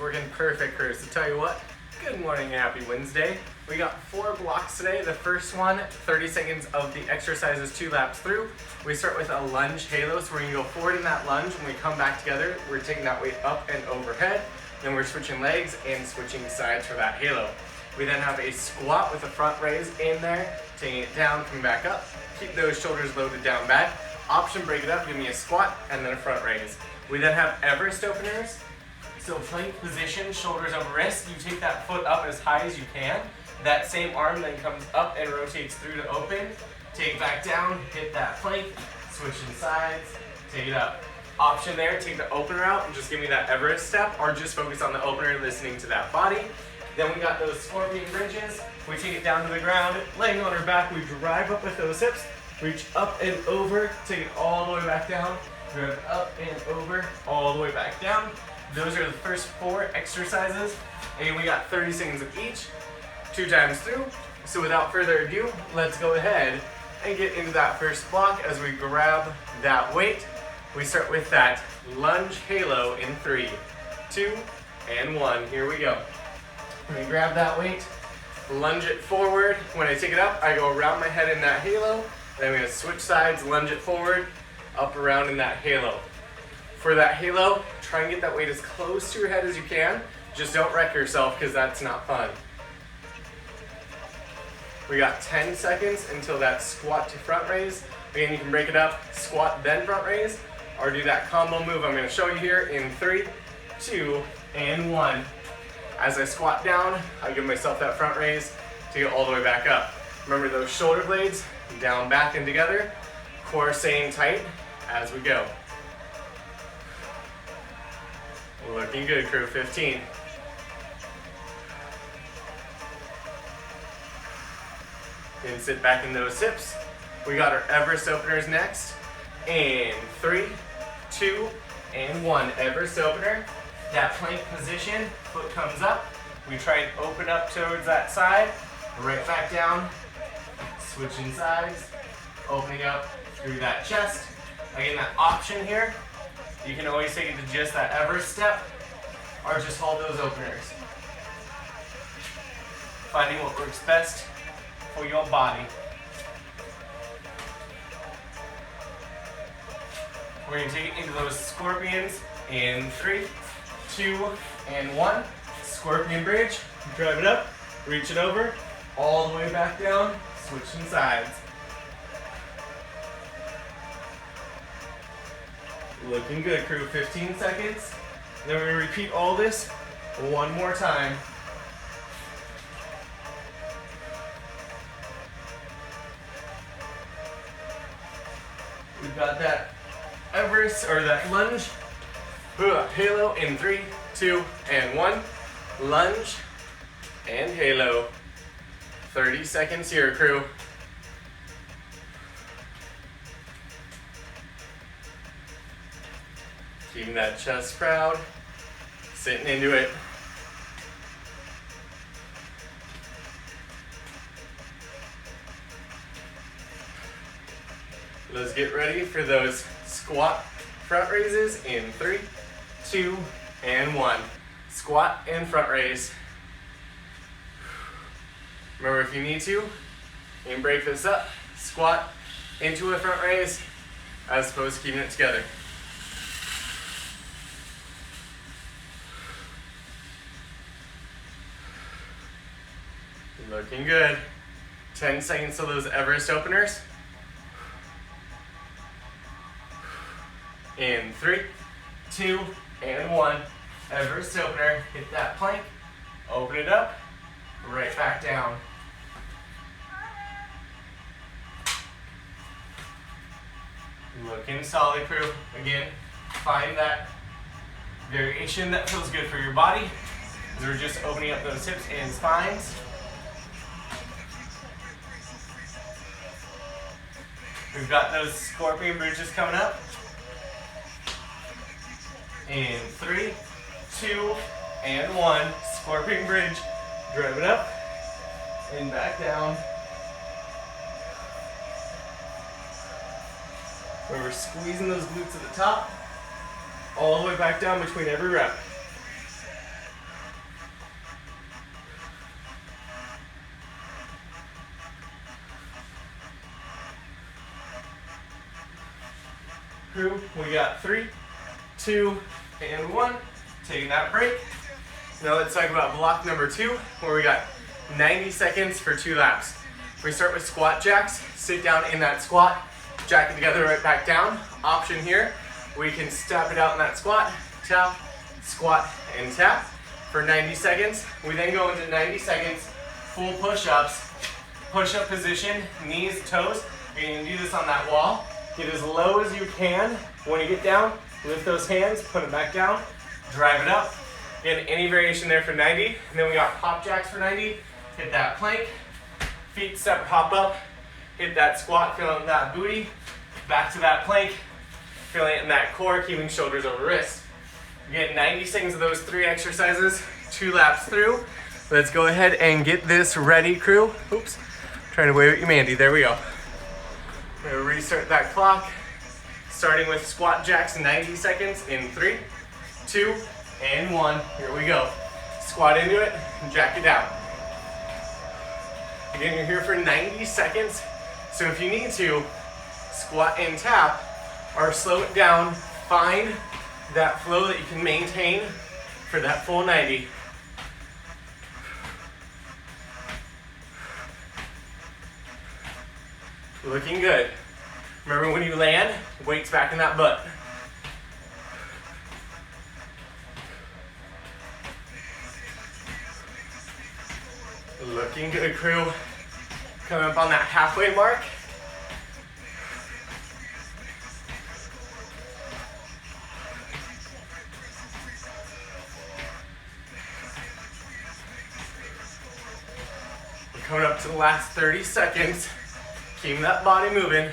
Working perfect, crew. So tell you what, good morning and happy Wednesday. We got 4 blocks today. The first one, 30 seconds of the exercises 2 laps through. We start with a lunge halo, so we're gonna go forward in that lunge. When we come back together, we're taking that weight up and overhead. Then we're switching legs and switching sides for that halo. We then have a squat with a front raise in there, taking it down, coming back up. Keep those shoulders loaded down back. Option, break it up, give me a squat and then a front raise. We then have Everest openers. So plank position, shoulders over wrist. You take that foot up as high as you can. That same arm then comes up and rotates through to open. Take it back down, hit that plank, switching sides, take it up. Option there, take the opener out and just give me that Everest step, or just focus on the opener, listening to that body. Then we got those scorpion bridges. We take it down to the ground, laying on our back, we drive up with those hips, reach up and over, take it all the way back down, drive up and over, all the way back down. Those are the first 4 exercises, and we got 30 seconds of each, 2 times through. So without further ado, let's go ahead and get into that first block as we grab that weight. We start with that lunge halo in 3, 2, and 1. Here we go. Let me grab that weight, lunge it forward. When I take it up, I go around my head in that halo. Then I'm gonna switch sides, lunge it forward, up around in that halo. For that halo, try and get that weight as close to your head as you can. Just don't wreck yourself, because that's not fun. We got 10 seconds until that squat to front raise. Again, you can break it up, squat then front raise, or do that combo move I'm gonna show you here in 3, 2, and 1. As I squat down, I give myself that front raise to get all the way back up. Remember those shoulder blades, down, back, and together. Core staying tight as we go. Looking good, crew. 15. Then sit back in those hips. We got our Everest openers next. And 3, 2, and 1. Everest opener. That plank position, foot comes up. We try and open up towards that side. Right back down. Switching sides. Opening up through that chest. Again, that option here. You can always take it to just that Everest step, or just hold those openers. Finding what works best for your body. We're going to take it into those scorpions in 3, 2, and 1. Scorpion bridge, drive it up, reach it over, all the way back down, switching sides. Looking good, crew. 15 seconds. Then we're going to repeat all this 1 more time. We've got that Everest, or that lunge. Halo in 3, 2, and 1. Lunge and halo. 30 seconds here, crew. Keeping that chest proud, sitting into it. Let's get ready for those squat front raises in 3, 2, and 1. Squat and front raise. Remember, if you need to, you can break this up, squat into a front raise, as opposed to keeping it together. Looking good. 10 seconds to those Everest openers. In 3, 2, and 1. Everest opener. Hit that plank. Open it up. Right back down. Looking solid, crew. Again, find that variation that feels good for your body. As we're just opening up those hips and spines. We've got those scorpion bridges coming up. In 3, 2, and 1. Scorpion bridge. Drive it up and back down. Where we're squeezing those glutes at the top, all the way back down between every rep. Crew, we got 3, 2, and 1. Taking that break. Now let's talk about block number 2, where we got 90 seconds for 2 laps. We start with squat jacks. Sit down in that squat, jack it together, right back down. Option here, we can step it out in that squat, tap, squat, and tap for 90 seconds. We then go into 90 seconds, full push-ups, push-up position, knees, toes. You're gonna do this on that wall. Get as low as you can. When you get down, lift those hands, put them back down, drive it up. Again, any variation there for 90. And then we got pop jacks for 90. Hit that plank, feet separate, hop up, hit that squat, feeling that booty, back to that plank, feeling it in that core, keeping shoulders over wrist. You get 90 seconds of those 3 exercises, 2 laps through. Let's go ahead and get this ready, crew. Oops, trying to wave at you, Mandy. There we go. We're gonna restart that clock, starting with squat jacks, 90 seconds in 3, 2, and 1. Here we go. Squat into it and jack it down. Again, you're here for 90 seconds, so if you need to, squat and tap, or slow it down, find that flow that you can maintain for that full 90. Looking good. Remember, when you land, weight's back in that butt. Looking good, crew. Coming up on that halfway mark. We're coming up to the last 30 seconds. Keep that body moving.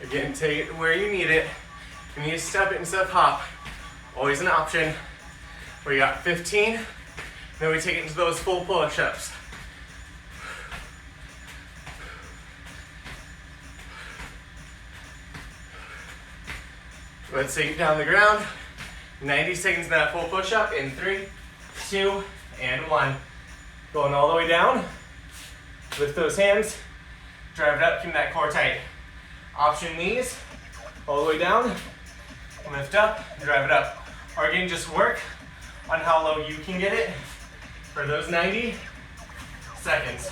Again, take it where you need it. You need to step it instead of hop. Always an option. We got 15. Then we take it into those full push-ups. Let's take it down the ground. 90 seconds of that full push-up in 3, 2, and 1. Going all the way down. Lift those hands. Drive it up, keep that core tight. Option knees, all the way down, lift up, drive it up. Or again, just work on how low you can get it for those 90 seconds.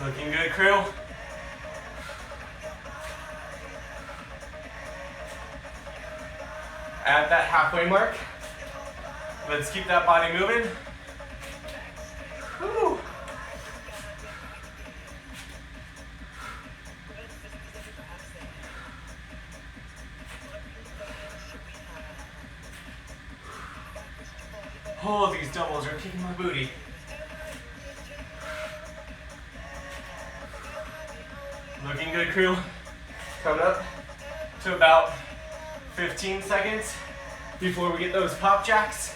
Looking good, crew. At that halfway mark, let's keep that body moving. Whew. Oh, these doubles are kicking my booty. Looking good, crew. Coming up to about 15 seconds before we get those pop jacks.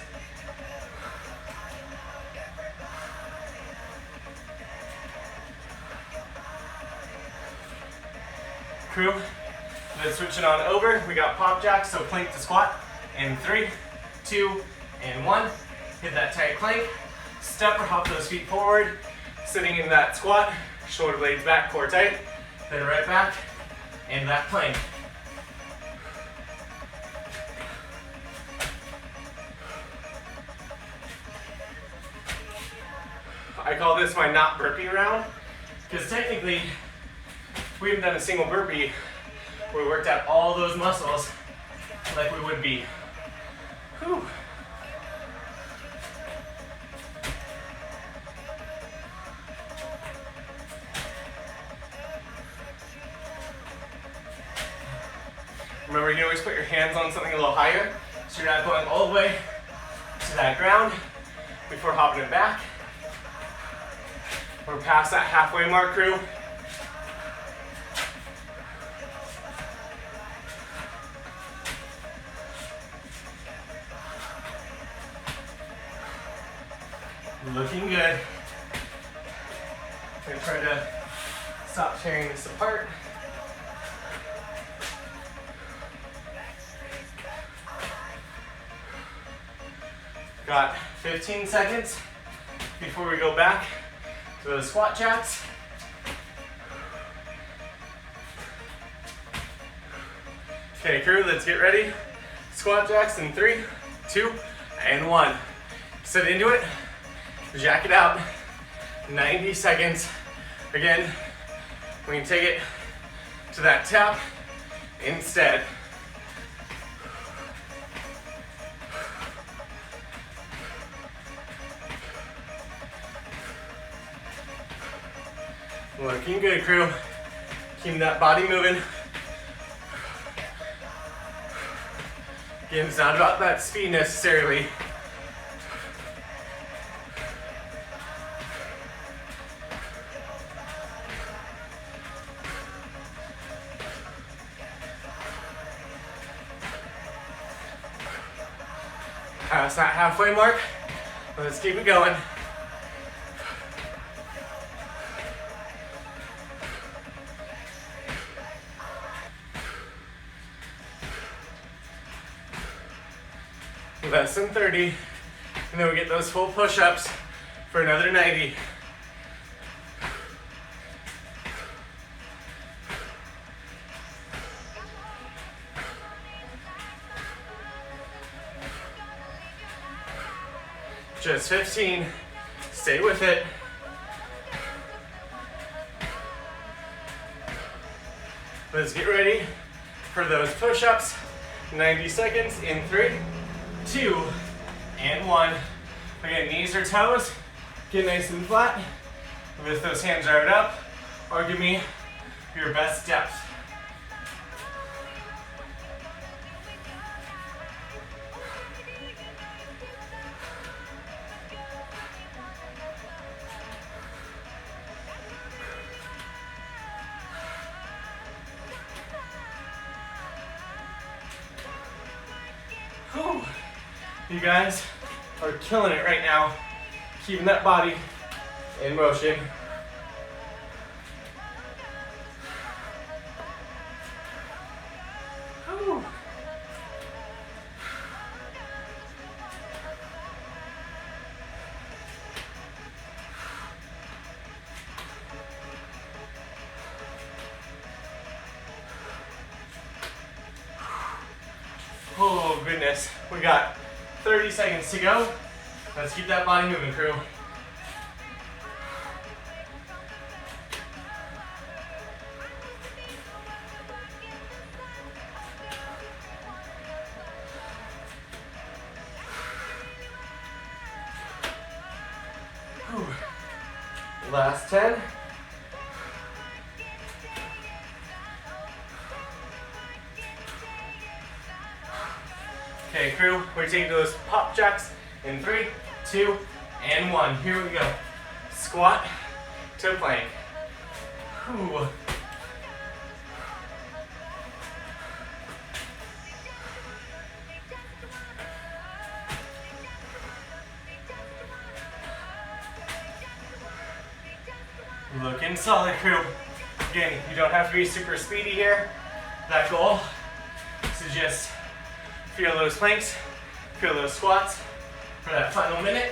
Crew, let's switch it on over. We got pop jacks, so plank to squat in 3, 2, and 1. Hit that tight plank. Step or hop those feet forward. Sitting in that squat, shoulder blades back, core tight. Then right back into that plank. I call this my not burpee round, because technically we haven't done a single burpee where we worked out all those muscles like we would be. Whew. Remember, you can always put your hands on something a little higher, so you're not going all the way to that ground before hopping it back. We're past that halfway mark, crew. Looking good. I'm gonna try to stop tearing this apart. Got 15 seconds before we go back to those squat jacks. Okay, crew, let's get ready. Squat jacks in 3, 2, and 1. Sit into it, jack it out. 90 seconds. Again, we can take it to that tap instead. Looking good, crew. Keeping that body moving. Again, it's not about that speed necessarily. Past that halfway mark. Let's keep it going. Less than 30, and then we get those full push-ups for another 90. Just 15, stay with it. Let's get ready for those push-ups. 90 seconds in 3, 2, and 1. Again, knees or toes, get nice and flat. Lift those hands right up, or give me your best depth. Whew. You guys are killing it right now, keeping that body in motion. Whew. Oh goodness, we got 30 seconds to go. Let's keep that body moving, crew. Whew. Last 10. Okay, crew, we're taking those pop jacks in 3, 2, and 1. Here we go. Squat to plank. Whew. Looking solid, crew. Again, you don't have to be super speedy here. That goal is to just feel those planks, feel those squats for that final minute.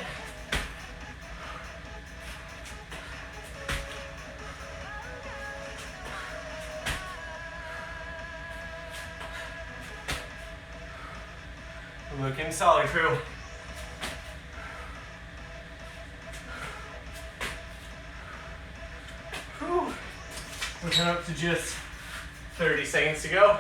Looking solid, crew. Whew. We're coming up to just 30 seconds to go.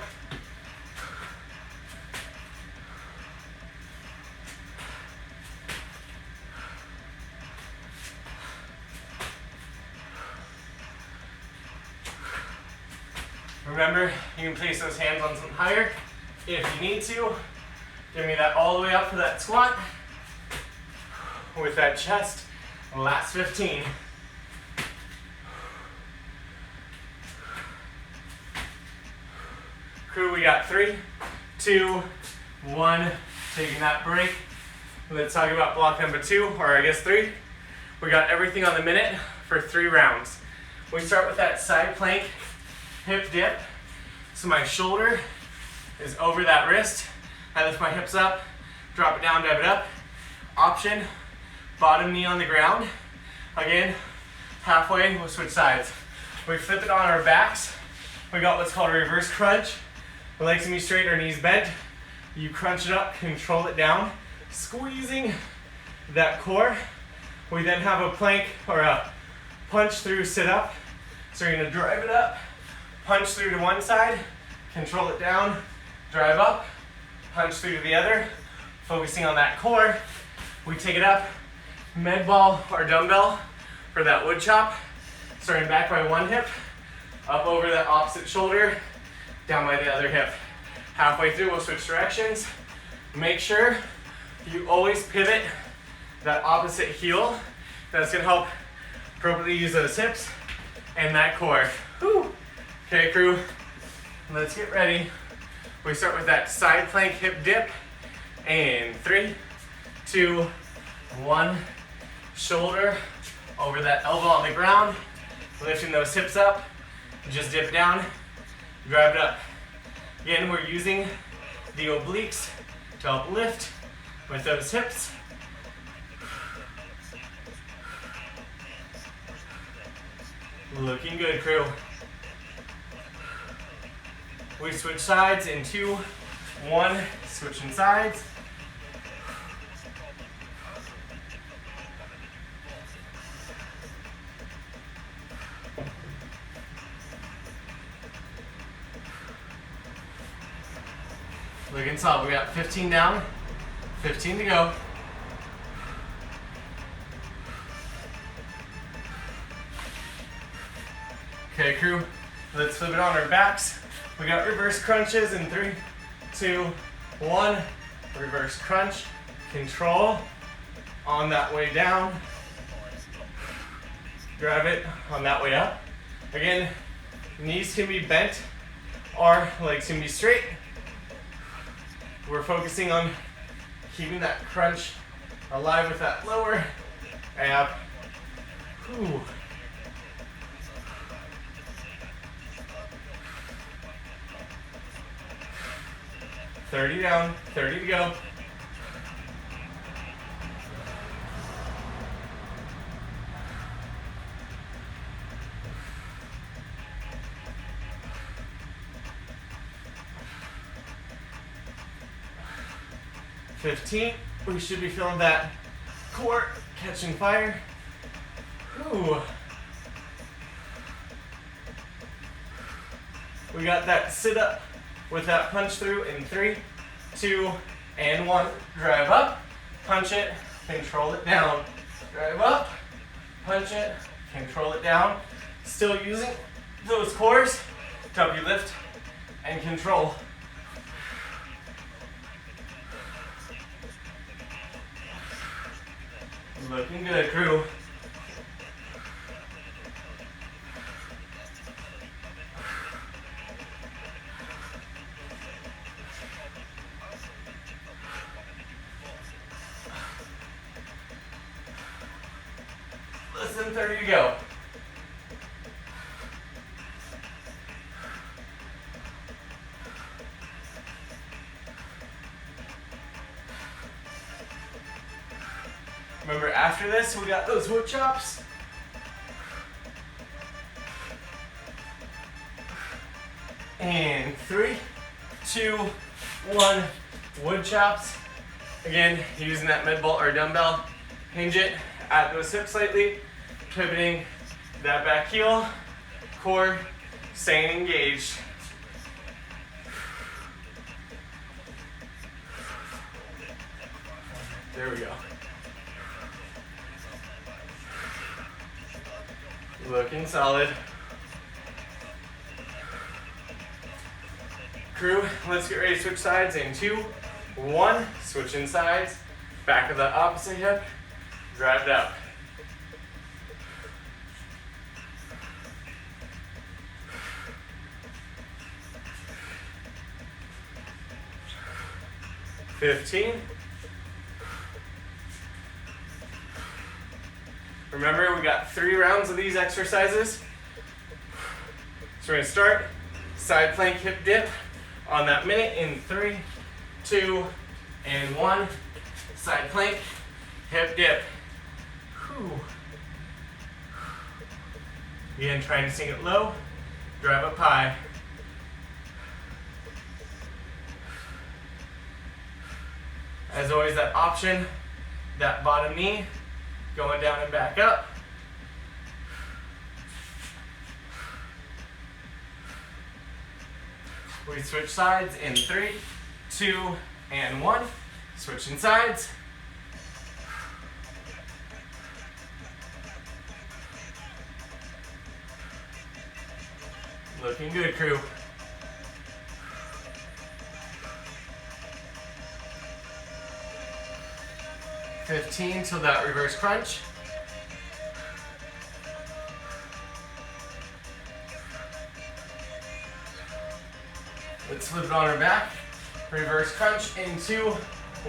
Remember, you can place those hands on something higher if you need to. Give me that all the way up for that squat with that chest. Last 15. Crew, we got 3, 2, 1. Taking that break. Let's talk about block number 2, or I guess 3. We got everything on the minute for 3 rounds. We start with that side plank hip dip. So my shoulder is over that wrist. I lift my hips up, drop it down, dive it up. Option, bottom knee on the ground. Again, halfway, we'll switch sides. We flip it on our backs. We got what's called a reverse crunch. Our legs can be straight, our knees bent. You crunch it up, control it down, squeezing that core. We then have a plank or a punch through sit up. So you're gonna drive it up, punch through to one side, control it down, drive up, punch through to the other, focusing on that core. We take it up, med ball or dumbbell for that wood chop, starting back by one hip, up over that opposite shoulder, down by the other hip. Halfway through, we'll switch directions. Make sure you always pivot that opposite heel. That's gonna help appropriately use those hips and that core. Whew. Okay, crew, let's get ready. We start with that side plank hip dip. And 3, 2, 1. Shoulder over that elbow on the ground. Lifting those hips up. Just dip down, drive it up. Again, we're using the obliques to help lift with those hips. Looking good, crew. We switch sides in 2, 1, switching sides. Looking solid. We got 15 down, 15 to go. Okay, crew, let's flip it on our backs. We got reverse crunches in 3, 2, 1. Reverse crunch, control on that way down. Drive it on that way up. Again, knees can be bent or legs can be straight. We're focusing on keeping that crunch alive with that lower ab. Whew. $30 down, 30 to go. $15. We should be feeling that core catching fire. Whew. We got that sit up with that punch through in 3, 2, and 1. Drive up, punch it, control it down. Drive up, punch it, control it down. Still using those cores to help you lift and control. Looking good, crew. Less than 30 to go. Remember, after this, we got those wood chops. And 3, 2, 1, wood chops. Again, using that med ball or dumbbell. Hinge it at those hips slightly, pivoting that back heel, core staying engaged. There we go. Looking solid. Crew, let's get ready to switch sides in 2, 1. Switching sides. Back of the opposite hip. Drive it up. $15. Remember, we got 3 rounds of these exercises. So we're gonna start side plank hip dip on that minute in 3, 2, and 1. Side plank, hip dip. Whew. Again, trying to sink it low, drive up high. As always, that option, that bottom knee, going down and back up. We switch sides in 3, 2, and 1. Switching sides. Looking good, crew. $15 till that reverse crunch. Let's flip it on our back. Reverse crunch in 2,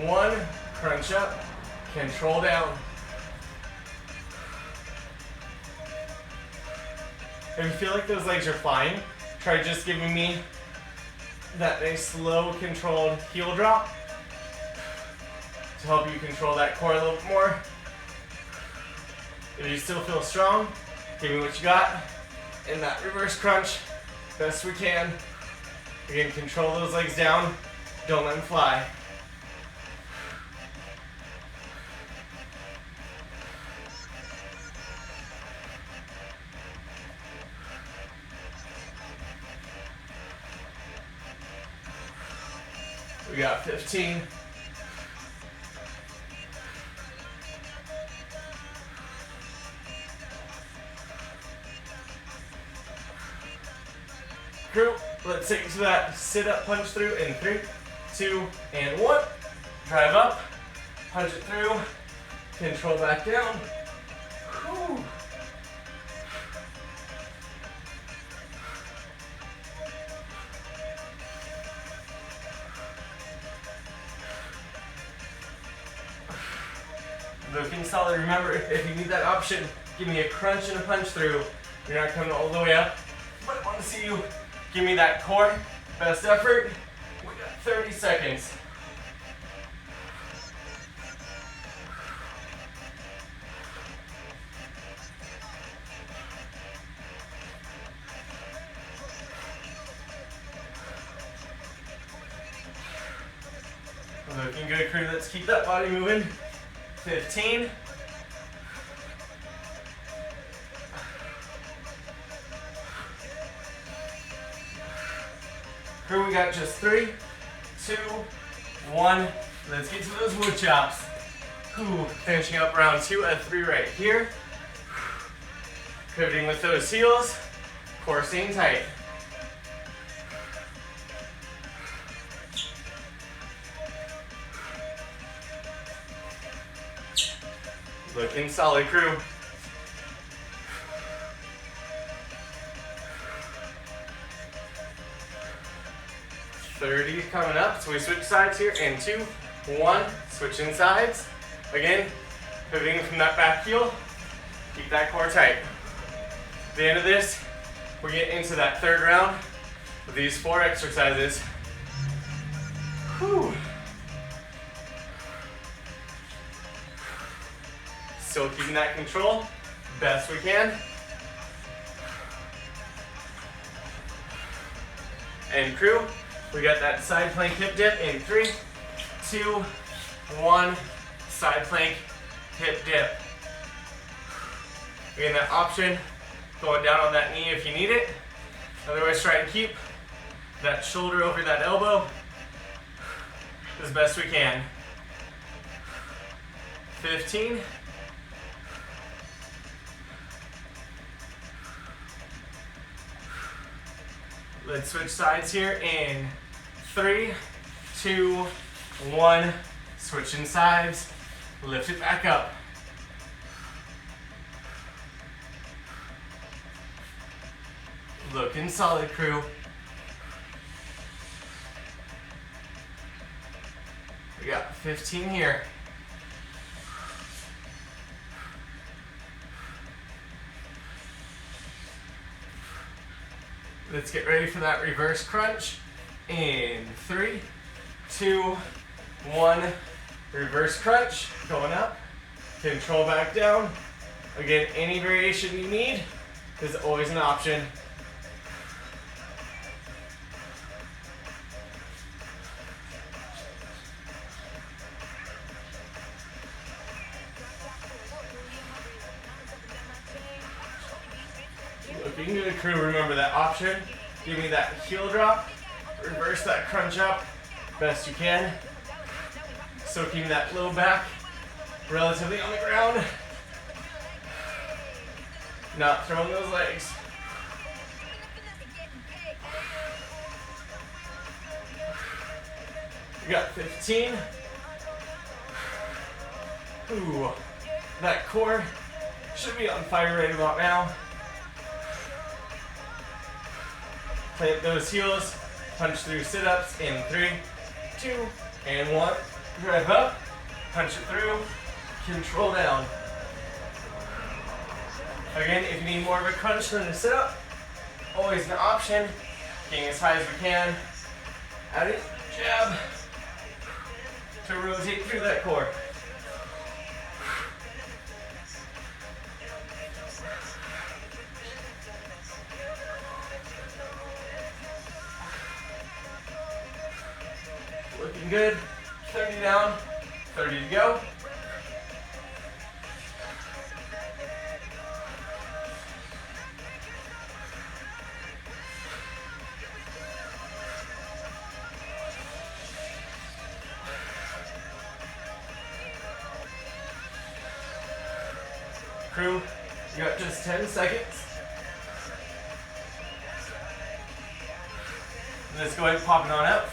1. Crunch up. Control down. If you feel like those legs are flying, try just giving me that nice slow controlled heel drop to help you control that core a little bit more. If you still feel strong, give me what you got in that reverse crunch best we can. Again, control those legs down, don't let them fly. We got 15. Crew, let's take it to that sit up punch through in 3, 2, and 1. Drive up, punch it through, control back down. Whew. Looking solid. Remember, if you need that option, give me a crunch and a punch through. You're not coming all the way up, but I want to see you give me that core. Best effort. We got 30 seconds. Looking good, crew. Let's keep that body moving. 15. Crew, we got just 3, 2, 1. Let's get to those wood chops. Finishing up round 2 at 3 right here. Pivoting with those heels, core staying tight. Looking solid, crew. $30 coming up, so we switch sides here in 2, 1, switching sides. Again, pivoting from that back heel, keep that core tight. At the end of this, we're getting into that 3rd round with these 4 exercises. Whew. Still keeping that control, best we can. And crew, we got that side plank hip dip in 3, 2, 1, side plank hip dip. Again, that option, going down on that knee if you need it. Otherwise, try and keep that shoulder over that elbow as best we can. 15. Let's switch sides here in 3, 2, 1. Switching sides. Lift it back up. Looking solid, crew. We got 15 here. Let's get ready for that reverse crunch. In 3, 2, 1. Reverse crunch, going up. Control back down. Again, any variation you need is always an option. Looking good, crew. Remember that option. Give me that heel drop. Reverse that crunch up best you can. So keeping that low back relatively on the ground. Not throwing those legs. You got 15. Ooh, that core should be on fire right about now. Plant those heels, punch through sit-ups in 3, 2, and 1. Drive up, punch it through, control down. Again, if you need more of a crunch than a sit-up, always an option. Getting as high as we can. Add it, jab, to rotate through that core. Looking good. 30 down, 30 to go. Crew, you got just 10 seconds. Let's go ahead and pop it on up.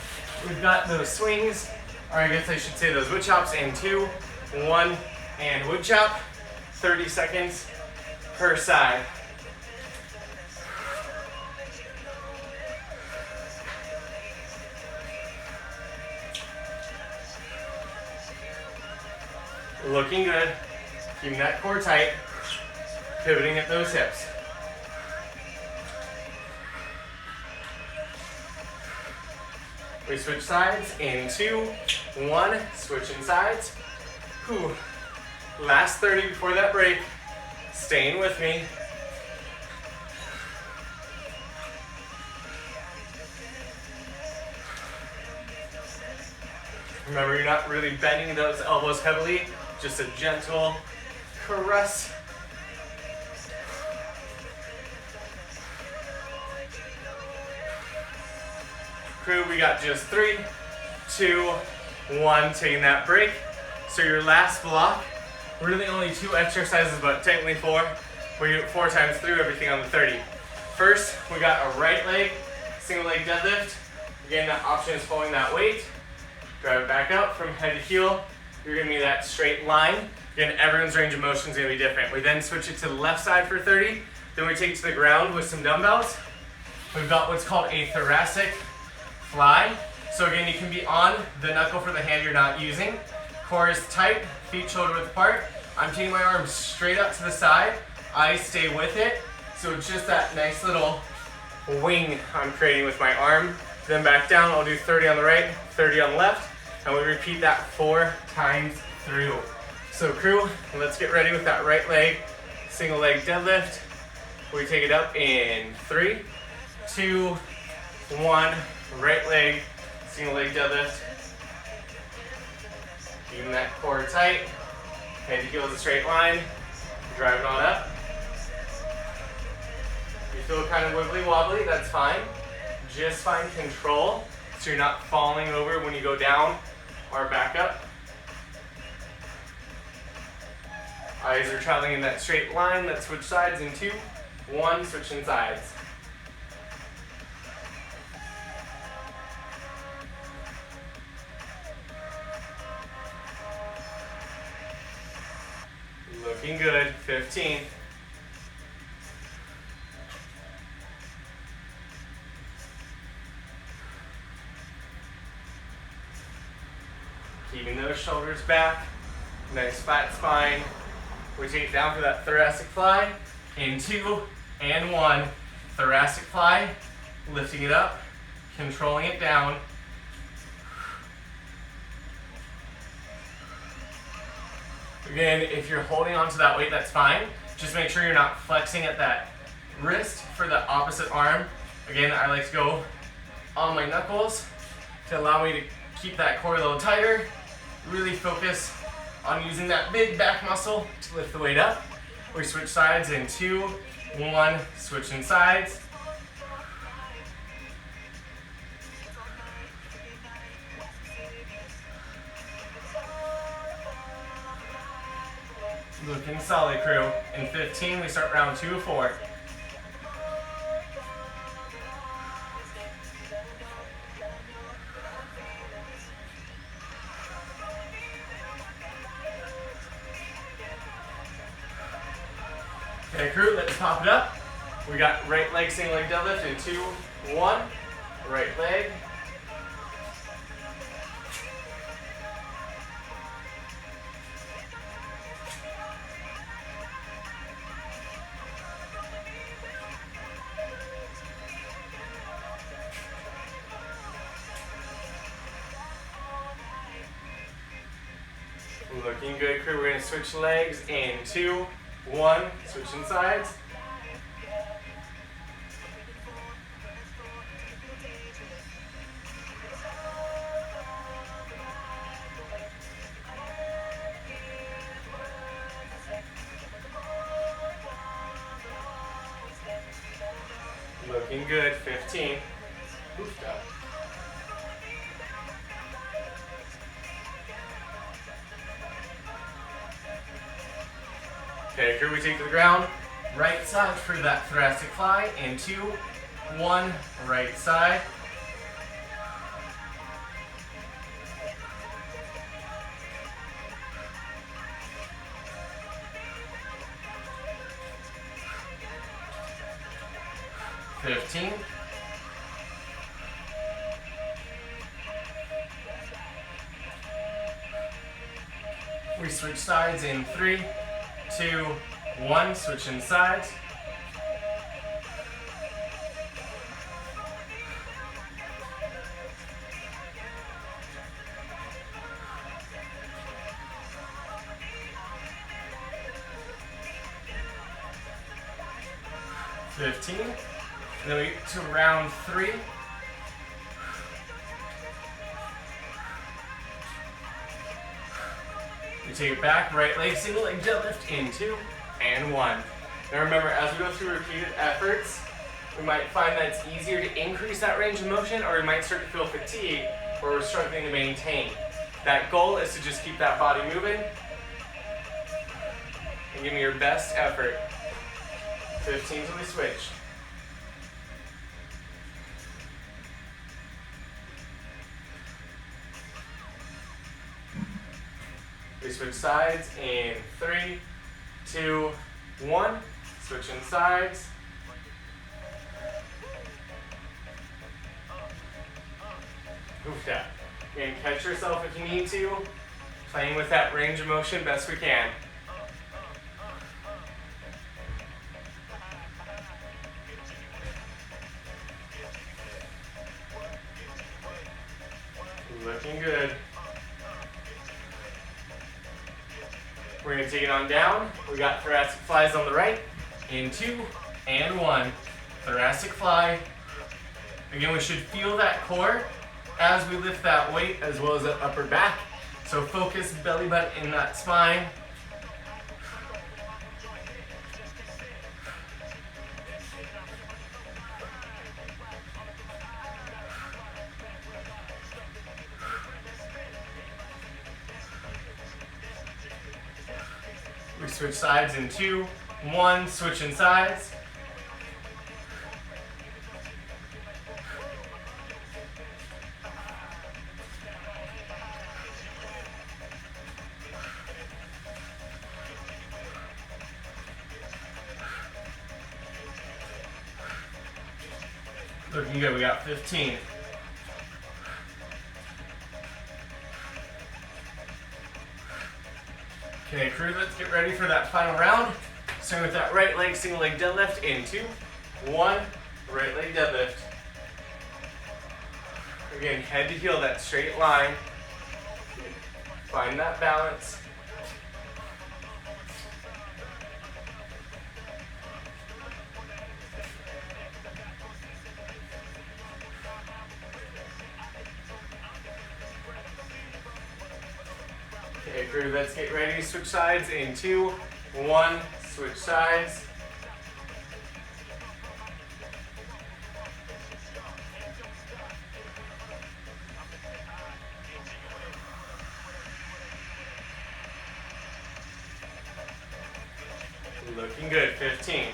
We've got those swings, or I guess I should say those wood chops in 2, 1, and wood chop. 30 seconds per side. Looking good. Keeping that core tight. Pivoting at those hips. We switch sides in 2, 1, switching sides. Whew. Last 30 before that break. Staying with me. Remember, you're not really bending those elbows heavily, just a gentle caress. Crew, we got just 3, 2, 1, taking that break. So your last block, really only 2 exercises, but technically 4. We do it 4 times through everything on the 30. First, we got a right leg, single leg deadlift. Again, that option is pulling that weight. Drive it back up from head to heel. You're gonna be that straight line. Again, everyone's range of motion is gonna be different. We then switch it to the left side for 30. Then we take it to the ground with some dumbbells. We've got what's called a thoracic fly. So again, you can be on the knuckle for the hand you're not using. Core is tight, feet shoulder width apart. I'm taking my arms straight up to the side. I stay with it. So it's just that nice little wing I'm creating with my arm. Then back down, I'll do 30 on the right, 30 on the left, and we repeat that 4 times through. So crew, let's get ready with that right leg, single leg deadlift. We take it up in 3, 2, 1, right leg, single leg deadlift. Keeping that core tight, head to heel is a straight line, drive it on up. If you feel kind of wibbly wobbly, that's fine. Just find control so you're not falling over when you go down or back up. Eyes are traveling in that straight line. Let's switch sides in 2, 1, switching sides. Looking good, 15. Keeping those shoulders back, nice flat spine. We take it down for that thoracic fly in 2 and 1. Thoracic fly, Lifting it up, controlling it down. Again, if you're holding onto that weight, that's fine. Just make sure you're not flexing at that wrist for the opposite arm. Again, I like to go on my knuckles to allow me to keep that core a little tighter. Really focus on using that big back muscle to lift the weight up. We switch sides in 2, 1, switching sides. Looking solid, crew. In 15, we start round 2 of 4. Okay, crew, let's pop it up. We got right leg, single leg deadlift in 2, 1. Right leg. Looking good, crew. We're going to switch legs in 2, 1, switching sides. Looking good, 15. Oof, up. Okay, crew, we take to the ground. Right side for that thoracic fly. In 2, 1, right side. $15. We switch sides in 3, 2, 1, switching sides. $15. And then we get to round 3. We take it back, right leg, single leg deadlift in 2 and 1. Now remember, as we go through repeated efforts, we might find that it's easier to increase that range of motion, or we might start to feel fatigue, or we're struggling to maintain. That goal is to just keep that body moving and give me your best effort. 15 till we switch. We switch sides in 3, 2, 1. Switching sides. Oof, that. You can catch yourself if you need to. Playing with that range of motion best we can. Looking good. We're going to take it on down. We got thoracic flies on the right. In 2 and 1. Thoracic fly. Again, we should feel that core as we lift that weight, as well as that upper back. So focus belly button in that spine. We switch sides in 2, 1, switching sides. Looking good, we got 15. Okay, crew, let's get ready for that final round. Starting with that right leg, single leg deadlift in 2, 1, right leg deadlift. Again, head to heel, that straight line. Find that balance. Okay, crew, let's get ready to switch sides in 2, 1, switch sides. Looking good, 15.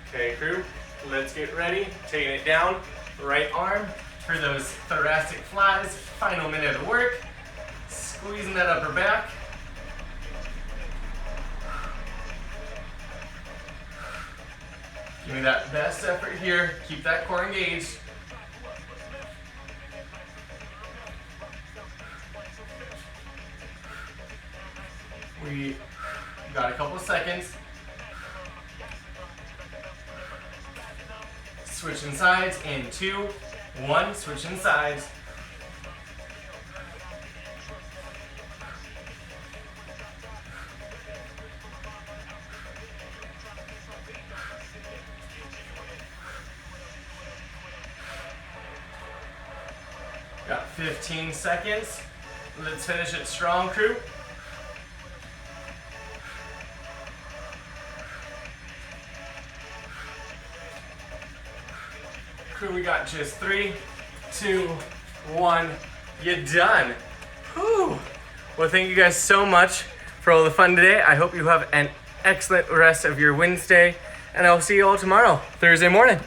Okay, crew, let's get ready. Taking it down, right arm for those thoracic flies. Final minute of work. Squeezing that upper back. Give me that best effort here. Keep that core engaged. We got a couple of seconds. Switching sides in 2, 1, switching sides. Got 15 seconds. Let's finish it strong, crew. Crew, we got just 3, 2, 1. You're done. Whew. Well, thank you guys so much for all the fun today. I hope you have an excellent rest of your Wednesday, and I'll see you all tomorrow, Thursday morning.